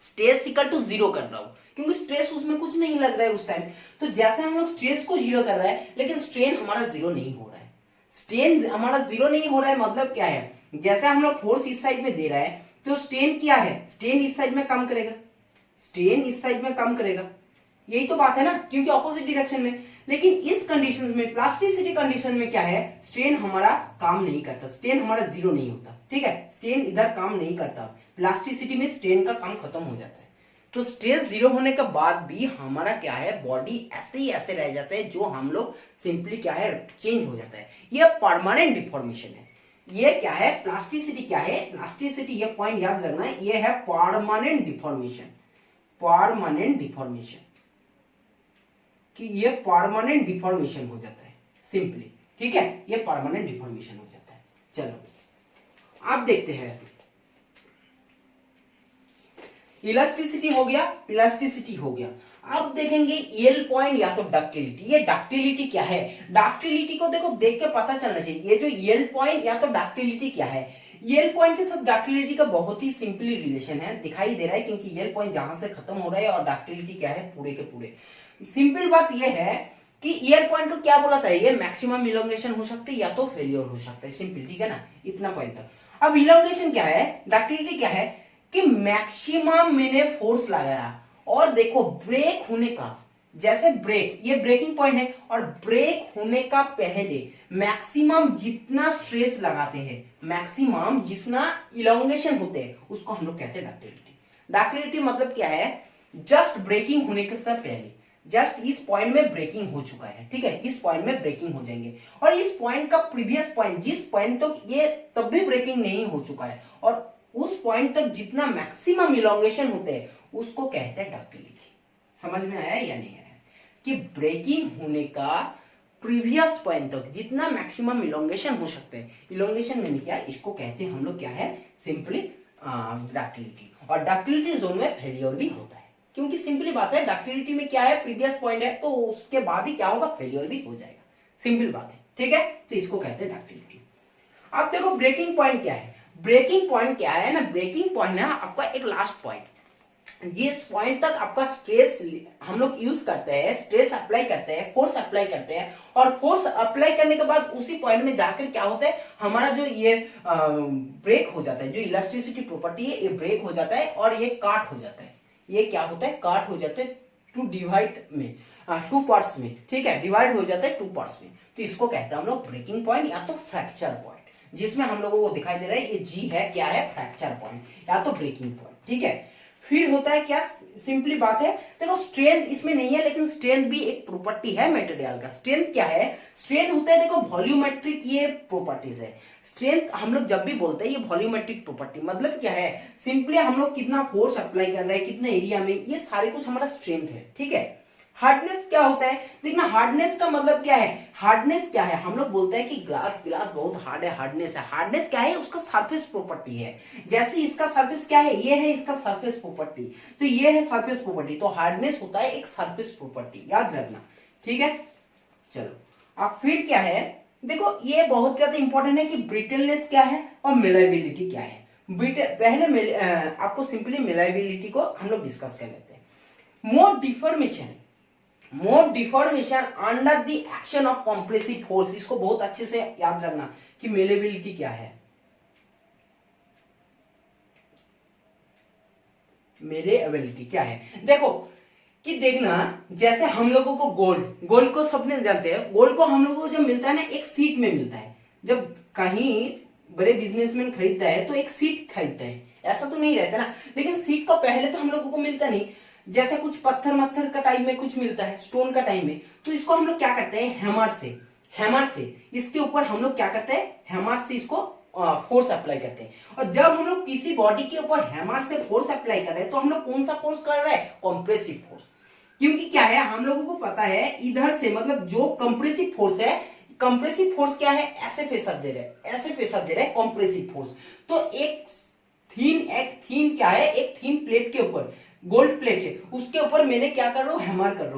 stress equal to zero कर रहा हूं, क्योंकि स्ट्रेस उसमें कुछ नहीं लग रहा है उस टाइम। तो जैसे हम लोग स्ट्रेस को जीरो कर रहे हैं, लेकिन स्ट्रेन हमारा जीरो नहीं हो रहा है। स्ट्रेन हमारा जीरो नहीं हो रहा है मतलब क्या है, जैसे हम लोग फोर्स इस साइड में दे रहा है तो स्ट्रेन क्या है, स्ट्रेन इस साइड में कम करेगा, स्ट्रेन इस साइड में कम करेगा, यही तो बात है ना, क्योंकि ऑपोजिट डायरेक्शन में। लेकिन इस कंडीशन में, प्लास्टिसिटी कंडीशन में क्या है, स्ट्रेन हमारा काम नहीं करता, स्ट्रेन हमारा जीरो नहीं होता। ठीक है, स्ट्रेन इधर काम नहीं करता, प्लास्टिसिटी में स्ट्रेन का काम खत्म हो जाता है। तो स्ट्रेस जीरो होने के बाद भी हमारा क्या है, बॉडी ऐसे ही ऐसे रह जाता है, जो हम लोग सिंपली क्या है, चेंज हो जाता है। ये परमानेंट डिफॉर्मेशन है। ये क्या है, प्लास्टिसिटी क्या है, प्लास्टिसिटी, ये पॉइंट याद रखना है, ये है परमानेंट डिफॉर्मेशन। परमानेंट डिफॉर्मेशन, कि ये परमानेंट डिफॉर्मेशन हो जाता है सिंपली। ठीक है, ये परमानेंट डिफॉर्मेशन हो जाता है। चलो आप देखते हैं, इलास्टिसिटी हो गया, प्लास्टिसिटी हो गया। अब देखेंगे येल पॉइंट या तो डक्टिलिटी। ये डक्टिलिटी क्या है, डक्टिलिटी को देखो देख के पता चलना चाहिए, ये जो येल पॉइंट या तो डक्टिलिटी क्या है। येल पॉइंट के साथ डक्टिलिटी का बहुत ही सिंपली रिलेशन है, दिखाई दे रहा है, क्योंकि येल पॉइंट जहां से खत्म हो रहा है और डक्टिलिटी क्या है, पूरे के पूरे। सिंपल बात यह है कि ईयर पॉइंट को क्या बोला था, ये मैक्सिमम इलोंगेशन हो सकती है या तो फेलियर हो सकता है, सिंपल। ठीक है ना, इतना पॉइंट था। अब इलोंगेशन क्या है, डक्टिलिटी क्या है कि मैक्सिमम मैंने फोर्स लगाया और देखो ब्रेक होने का, जैसे ब्रेक, ये ब्रेकिंग पॉइंट है, और ब्रेक होने का पहले मैक्सिमम जितना स्ट्रेस लगाते हैं, मैक्सिमम जितना इलोंगेशन होते हैं, उसको हम लोग कहते हैं डक्टिलिटी। डक्टिलिटी मतलब क्या है, जस्ट ब्रेकिंग होने के से पहले, जस्ट इस पॉइंट में ब्रेकिंग हो चुका है। ठीक है, इस पॉइंट में ब्रेकिंग हो जाएंगे, और इस पॉइंट का प्रीवियस पॉइंट, जिस पॉइंट तक ये तब भी ब्रेकिंग नहीं हो चुका है, और उस पॉइंट तक जितना मैक्सिमम इलोंगेशन होते हैं, उसको कहते हैं डक्टिलिटी। समझ में आया या नहीं आया, कि ब्रेकिंग होने का प्रीवियस पॉइंट तक जितना मैक्सिमम इलोंगेशन हो सकते हैं, इलोंगेशन में क्या, इसको कहते हैं हम लोग क्या है, सिंपली डक्टिलिटी। और डक्टिलिटी जोन में फेलियर भी होता है, क्योंकि सिंपली बात है, डक्टिलिटी में क्या है, प्रीवियस पॉइंट है, तो उसके बाद ही क्या होगा, फेलियर भी हो जाएगा, सिंपल बात है। ठीक है, तो इसको कहते हैं डक्टिलिटी। अब देखो ब्रेकिंग पॉइंट क्या है, ब्रेकिंग पॉइंट क्या है ना, ब्रेकिंग पॉइंट है आपका एक लास्ट पॉइंट, जिस पॉइंट तक आपका स्ट्रेस हम लोग यूज करते हैं, स्ट्रेस अप्लाई करते हैं, फोर्स अप्लाई करते हैं, और फोर्स अप्लाई करने के बाद उसी पॉइंट में जाकर क्या होता है, हमारा जो ये ब्रेक हो जाता है, जो इलास्टिसिटी प्रॉपर्टी है, ये ब्रेक हो जाता है और ये काट हो जाता है। ये क्या होता है, काट हो जाते हैं टू डिवाइड में, टू पार्ट्स में। ठीक है, डिवाइड हो जाता है टू पार्ट्स में, तो इसको कहते हैं हम लोग ब्रेकिंग पॉइंट या तो फ्रैक्चर पॉइंट, जिसमें हम लोगों को दिखाई दे रहा है ये जी है, क्या है, फ्रैक्चर पॉइंट या तो ब्रेकिंग पॉइंट। ठीक है, फिर होता है क्या, सिंपली बात है, देखो स्ट्रेंथ इसमें नहीं है, लेकिन स्ट्रेंथ भी एक प्रॉपर्टी है मटेरियल का। स्ट्रेंथ क्या है, स्ट्रेंथ होता है, देखो वॉल्यूमेट्रिक ये प्रॉपर्टीज है। स्ट्रेंथ हम लोग जब भी बोलते हैं, ये वॉल्यूमेट्रिक प्रॉपर्टी मतलब क्या है, सिंपली हम लोग कितना फोर्स अप्लाई कर रहे हैं, कितना एरिया में, ये सारे कुछ हमारा स्ट्रेंथ है। ठीक है, हार्डनेस क्या होता है, देखना हार्डनेस का मतलब क्या है, हार्डनेस क्या है, हम लोग बोलते हैं कि ग्लास बहुत हार्ड है, हार्डनेस है। हार्डनेस क्या है, उसका सरफेस प्रॉपर्टी है, जैसे इसका सरफेस क्या है, ये है इसका सरफेस प्रॉपर्टी, तो ये है सरफेस प्रॉपर्टी, तो हार्डनेस होता है एक सरफेस प्रॉपर्टी, याद रखना। ठीक है, चलो अब फिर क्या है, देखो ये बहुत ज्यादा इंपॉर्टेंट है कि ब्रिटलनेस क्या है और मेलाबिलिटी क्या है। पहले आपको सिंपली मेलाबिलिटी को हम लोग डिस्कस कर लेते हैं। More deformation under the action of compressive force, इसको बहुत अच्छे से याद रखना कि मेलेबिलिटी क्या है, मेलेबिलिटी क्या है। देखो कि देखना, जैसे हम लोगों को गोल्ड गोल्ड को सबने जानते हैं, गोल्ड को हम लोगों को जब मिलता है ना एक सीट में मिलता है। जब कहीं बड़े बिजनेसमैन खरीदता है तो एक सीट खरीदता है, ऐसा तो नहीं रहता ना। लेकिन सीट को पहले तो हम लोगों को मिलता नहीं, जैसे कुछ पत्थर मत्थर का टाइम में कुछ मिलता है, स्टोन का टाइम में, तो इसको हम लोग क्या करते हैं, हैमर से इसके ऊपर हम लोग क्या करते हैं, हैमर से इसको फोर्स अप्लाई करते हैं। और जब हम लोग किसी बॉडी के ऊपर हैमर से फोर्स अप्लाई कर रहे हैं तो हम लोग कौन सा फोर्स कर रहे हैं, कॉम्प्रेसिव फोर्स। क्योंकि क्या है, हम लोगों को पता है इधर से, मतलब जो कंप्रेसिव फोर्स है, कंप्रेसिव फोर्स क्या है, ऐसे प्रेशर दे रहे हैं, ऐसे प्रेशर दे रहे हैं कंप्रेसिव फोर्स। तो एक थीन क्या है, एक थीन प्लेट के ऊपर, गोल्ड प्लेट है, उसके ऊपर मैंने क्या कर रहा हूं, हैमर कर रहा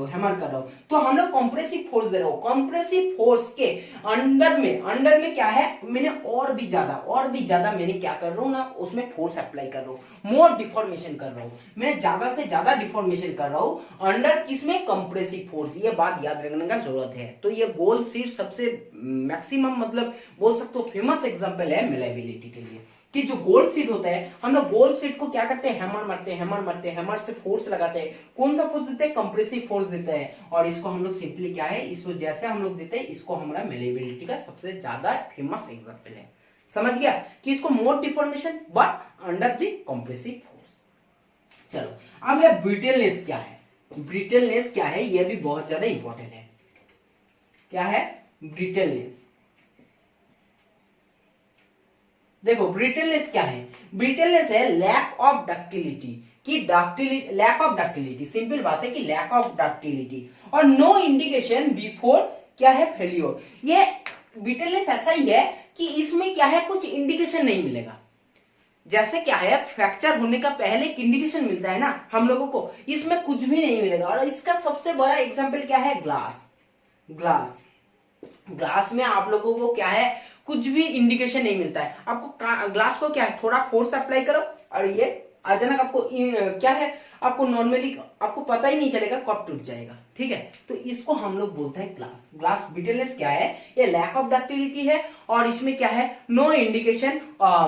हूं। तो हम लोग कंप्रेसिव फोर्स दे रहे हो, कंप्रेसिव फोर्स के अंडर में क्या है, मैंने और भी ज्यादा मैंने क्या कर रहा हूं ना, उसमें फोर्स अप्लाई कर रहा हूं, मोर डिफॉर्मेशन कर रहा हूं, मैंने ज्यादा से ज्यादा डिफॉर्मेशन कर रहा हूं अंडर किसमें, कंप्रेसिव फोर्स। ये बात याद रखने का जरूरत है। तो ये गोल्ड सीट सबसे मैक्सिमम, मतलब बोल सकते हो फेमस एग्जांपल है मेलेबिलिटी के लिए, कि जो गोल्ड सीट होता है, हम लोग गोल्ड सीट को क्या करते हैं, हैमर मारते हैं, हैमर से फोर्स लगाते हैं। कौन सा फोर्स देते हैं, कंप्रेसिव फोर्स देते हैं। और इसको हम लोग सिंपली क्या है, इसको जैसे हम लोग देते हैं, इसको हमारा मेलेबिलिटी का सबसे ज्यादा फेमस एग्जांपल है। समझ गया कि इसको more deformation but under the compressive force. चलो अब है ब्रिटलनेस क्या है, ब्रिटलनेस क्या है, यह भी बहुत ज्यादा इंपॉर्टेंट है। क्या है ब्रिटलनेस, देखो ब्रिटलनेस क्या है, ब्रिटलनेस है लैक ऑफ डक्टिलिटी, कि ductility, lack of ductility, simple बात है कि लैक ऑफ डक्टिलिटी, और नो इंडिकेशन बिफोर क्या है, फेल्योर। ये ब्रिटलनेस ऐसा ही है कि इसमें क्या है, कुछ इंडिकेशन नहीं मिलेगा। जैसे क्या है, फ्रैक्चर होने का पहले एक इंडिकेशन मिलता है ना हम लोगों को, इसमें कुछ भी नहीं मिलेगा। और इसका सबसे बड़ा एग्जांपल क्या है, ग्लास में आप लोगों को क्या है, कुछ भी इंडिकेशन नहीं मिलता है आपको। ग्लास को क्या है, थोड़ा फोर्स अप्लाई करो और ये अचानक आपको क्या है, आपको नॉर्मली आपको पता ही नहीं चलेगा कब टूट जाएगा। ठीक है, तो इसको हम लोग बोलते हैं ग्लास ब्रिटलनेस क्या है, ये लैक ऑफ डक्टिलिटी है। और इसमें क्या है, no indication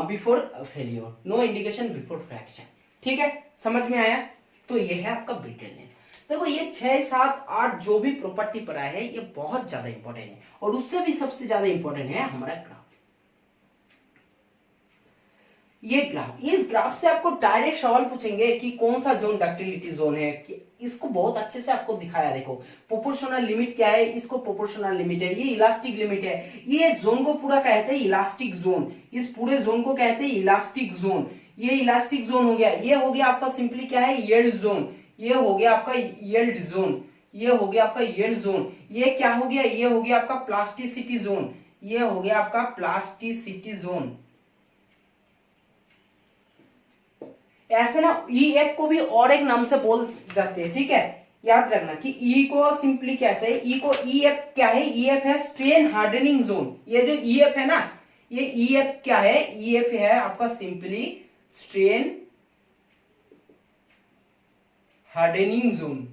before failure, no indication before fracture. ठीक है, समझ में आया। तो ये है आपका ब्रिटलनेस। देखो ये 6, 7, 8 जो भी प्रॉपर्टी पर आए हैं ये बहुत ज्यादा इंपॉर्टेंट है, और उससे भी सबसे ज्यादा इंपॉर्टेंट है हमारा ग्राफ। ये ग्राफ, इस ग्राफ से आपको डायरेक्ट सवाल पूछेंगे कि कौन सा जोन डक्टिलिटी जोन है, कि इसको बहुत अच्छे से आपको दिखाया। देखो प्रोपोर्शनल लिमिट क्या है, इसको प्रोपोर्शनल लिमिट है, ये इलास्टिक लिमिट है। ये जोन को पूरा कहते हैं इलास्टिक जोन, इस पूरे जोन को कहते हैं इलास्टिक जोन। ये इलास्टिक जोन हो गया, ये हो गया आपका सिंपली क्या है, यील्ड जोन। ये हो गया आपका यील्ड जोन, ये हो गया आपका यील्ड जोन। ये क्या हो गया, ये हो गया आपका प्लास्टिसिटी जोन, ये हो गया आपका प्लास्टिसिटी जोन। ऐसे ना EF को भी और एक नाम से बोल जाते हैं। ठीक है, याद रखना कि E को सिंपली कैसे है, E को EF क्या है, EF है स्ट्रेन हार्डनिंग जोन। ये जो EF है ना, ये EF क्या है, EF है आपका सिंपली स्ट्रेन हार्डनिंग जोन।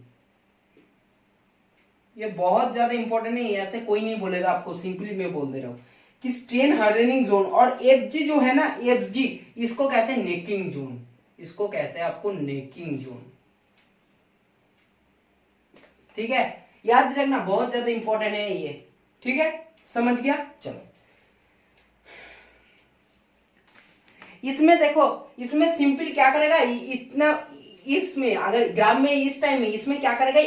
ये बहुत ज्यादा इंपॉर्टेंट है, ऐसे कोई नहीं बोलेगा आपको, सिंपली मैं बोल दे रहा हूं कि स्ट्रेन हार्डनिंग जोन। और FG जो है ना, FG इसको कहते हैं नेकिंग जोन, इसको कहते हैं आपको नेकिंग जोन। ठीक है, याद रखना बहुत ज्यादा इंपॉर्टेंट है ये। ठीक है, समझ गया। चलो इसमें देखो, इसमें सिंपल क्या करेगा, इतना इसमें अगर ग्राम में इस टाइम में इसमें क्या करेगा,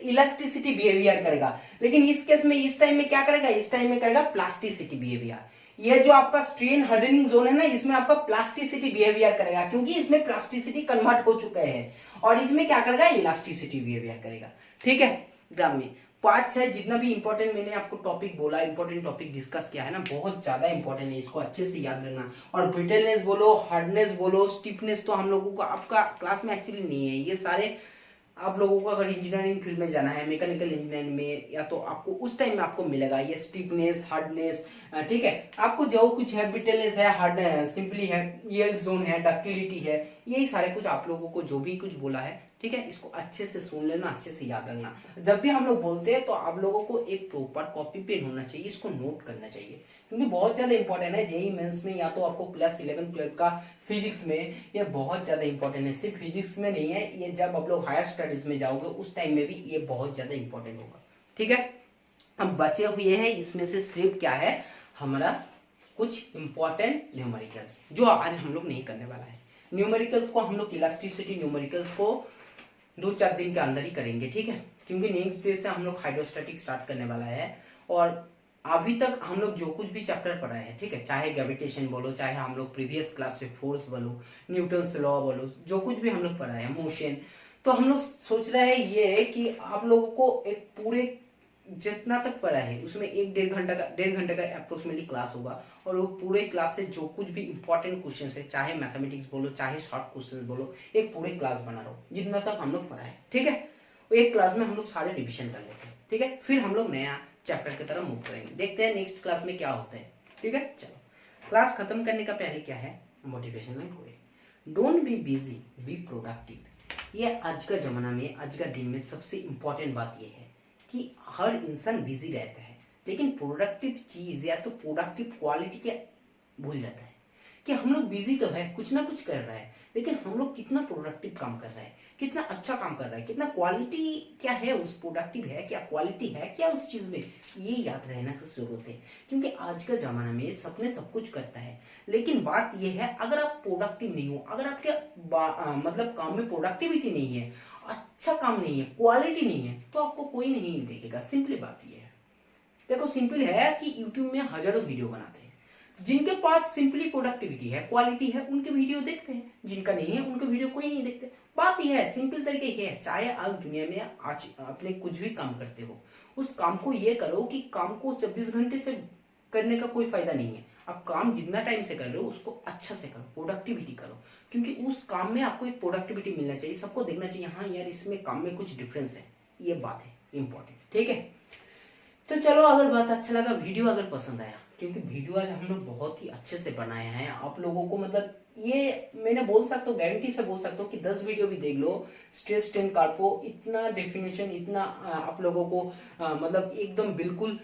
इलास्टिसिटी बिहेवियर करेगा। लेकिन इस केस में इस टाइम में क्या करेगा, इस टाइम में करेगा प्लास्टिसिटी बिहेवियर। ये जो आपका स्ट्रेन हार्डनिंग जोन है ना, इसमें आपका प्लास्टिसिटी बिहेवियर करेगा, क्योंकि इसमें प्लास्टिसिटी कन्वर्ट हो चुका है। और इसमें क्या करेगा, इलास्टिसिटी बिहेवियर करेगा। ठीक है, ग्राम में 5-6 जितना भी इंपॉर्टेंट मैंने आपको टॉपिक बोला, इंपॉर्टेंट टॉपिक डिस्कस किया है ना, बहुत ज्यादा इंपॉर्टेंट है, इसको अच्छे से याद रखना। और ब्रिटलनेस बोलो, हार्डनेस बोलो, स्टिफनेस तो हम लोगों को आपका क्लास में एक्चुअली नहीं है। ये सारे आप लोगों को अगर इंजीनियरिंग फील्ड में जाना है, मैकेनिकल इंजीनियरिंग में, या तो आपको उस टाइम में आपको मिलेगा ये स्टिफनेस, हार्डनेस। ठीक है, आपको जो कुछ है, ब्रिटलनेस है, हार्ड सिंपली है, यील्ड जोन है, डक्टिलिटी है, यही सारे कुछ आप लोगों को जो भी कुछ बोला है। ठीक है, इसको अच्छे से सुन लेना, अच्छे से याद रखना। जब भी हम लोग बोलते हैं तो आप लोगों को एक प्रॉपर कॉपी पेन होना चाहिए, इसको नोट करना चाहिए, क्योंकि बहुत ज्यादा इंपॉर्टेंट है जेईई मेंस में, या तो आपको क्लास 11 12 का फिजिक्स में ये बहुत ज्यादा इंपॉर्टेंट है। सिर्फ फिजिक्स में नहीं है ये, जब आप लोग हायर स्टडीज में जाओगे उस टाइम में भी ये बहुत ज्यादा इंपॉर्टेंट होगा। ठीक है, हम बचे हुए हैं इसमें से सिर्फ क्या है हमारा कुछ इंपॉर्टेंट न्यूमेरिकल्स, जो आज हम लोग नहीं करने वाला है। न्यूमेरिकल्स को हम लोग इलास्टिसिटी न्यूमेरिकल्स को 2-4 दिन के अंदर ही करेंगे। ठीक है, क्योंकि नेक्स्ट डे से हम लोग हाइड्रोस्टैटिक स्टार्ट करने वाला है। और अभी तक हम लोग जो कुछ भी चैप्टर पढ़ा है, ठीक है, चाहे ग्रेविटेशन बोलो, चाहे हम लोग प्रीवियस क्लास से फोर्स बोलो, न्यूटन्स लॉ बोलो, जो कुछ भी हम लोग पढ़ा है, मोशन, तो हम लोग सोच रहे हैं ये कि आप लोगों को एक पूरे जितना तक पढ़ा है उसमें 1-1.5 घंटे का अप्रोक्सीमेटली क्लास होगा। और वो पूरे क्लास से जो कुछ भी इंपॉर्टेंट क्वेश्चन है, चाहे मैथमेटिक्स बोलो चाहे शॉर्ट क्वेश्चन बोलो, एक पूरे क्लास बना रहो जितना तक हम लोग पढ़ा है। ठीक है, एक क्लास में हम लोग सारे रिविजन कर लेते हैं। ठीक है, फिर हम लोग नया चैप्टर की तरफ मूव करेंगे, देखते हैं नेक्स्ट क्लास में क्या होता है। ठीक है, चलो क्लास खत्म करने का पहले क्या है motivational quote, don't be busy be productive. ये आज का जमाना में, आज का दिन में सबसे इंपॉर्टेंट बात ये है कि हर इंसान बिजी रहता है, लेकिन प्रोडक्टिव चीज या तो प्रोडक्टिव क्वालिटी क्या भूल जाता है। कि हम लोग बिजी तो है, कुछ ना कुछ कर रहा है, लेकिन हम लोग कितना प्रोडक्टिव काम कर रहा है, कितना अच्छा काम कर रहा है, कितना क्वालिटी क्या है उस प्रोडक्टिव है, क्या क्वालिटी है क्या उस चीज में, ये याद रहना की जरूरत है। क्योंकि आज का जमाना में सबने सब कुछ करता है, लेकिन बात यह है अगर आप प्रोडक्टिव नहीं हो, अगर आपके मतलब काम में प्रोडक्टिविटी नहीं है, अच्छा काम नहीं है, क्वालिटी नहीं है, तो आपको कोई नहीं देखेगा। सिंपली बात यह है, देखो सिंपल है कि यूट्यूब में हजारों वीडियो बनाते हैं, जिनके पास सिंपली प्रोडक्टिविटी है, क्वालिटी है, उनके वीडियो देखते हैं, जिनका नहीं है उनके वीडियो कोई नहीं देखते। बात यह है, सिंपल तरीके ये है, चाहे आज दुनिया में आज अपने कुछ भी काम करते हो, उस काम को ये करो कि काम को 24 घंटे से करने का कोई फायदा नहीं है। आप काम जितना टाइम से कर रहे हो उसको अच्छा से करो, प्रोडक्टिविटी करो, क्योंकि उस काम में आपको एक प्रोडक्टिविटी मिलना चाहिए, सबको देखना चाहिए हाँ यार इसमें काम में कुछ डिफरेंस है, ये बात है इंपॉर्टेंट। ठीक है, तो चलो अगर बात अच्छा लगा, वीडियो अगर पसंद आया, क्योंकि वीडियो आज हम लोग बहुत ही अच्छे से बनाया है आप लोगों को, मतलब ये मैंने बोल सकता हूँ, गारंटी से बोल सकता हूँ कि 10 वीडियो भी देख लो स्ट्रेस टेन कार्ड को, इतना डेफिनेशन, इतना आप लोगों को मतलब एकदम बिल्कुल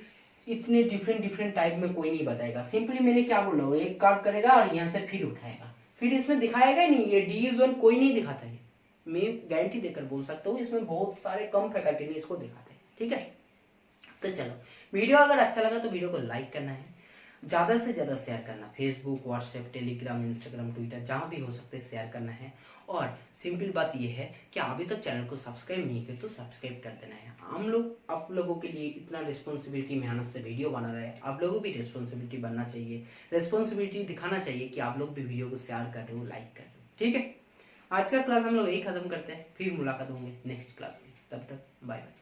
इतने डिफरेंट टाइप में कोई नहीं बताएगा। सिंपली मैंने क्या बोल रहा हूँ, एक कार्ड करेगा और यहाँ से फिर उठाएगा, फिर इसमें दिखाएगा नहीं, ये D1 कोई नहीं दिखाता है, मैं गारंटी देकर बोल सकता हूँ, इसमें बहुत सारे कम फैकल्टी ने इसको दिखाते हैं। ठीक है, तो चलो वीडियो अगर अच्छा लगा तो वीडियो को लाइक करना है, ज्यादा से ज्यादा शेयर करना, Facebook WhatsApp Telegram Instagram Twitter जहां भी हो सकते है शेयर करना है। और सिंपल बात यह है कि अभी तक चैनल को सब्सक्राइब नहीं किया तो सब्सक्राइब कर देना है। हम लोग आप लोगों के लिए इतना रिस्पॉन्सिबिलिटी मेहनत से वीडियो बना रहे हैं, आप लोगों भी रिस्पॉन्सिबिलिटी बनना चाहिए, रिस्पॉन्सिबिलिटी दिखाना चाहिए कि आप लोग भी वीडियो को शेयर कर रहे हो, लाइक कर रहे हो। ठीक है, आज का क्लास हम लोग यही खत्म करते हैं, फिर मुलाकात होंगे नेक्स्ट क्लास में, तब तक बाय बाय।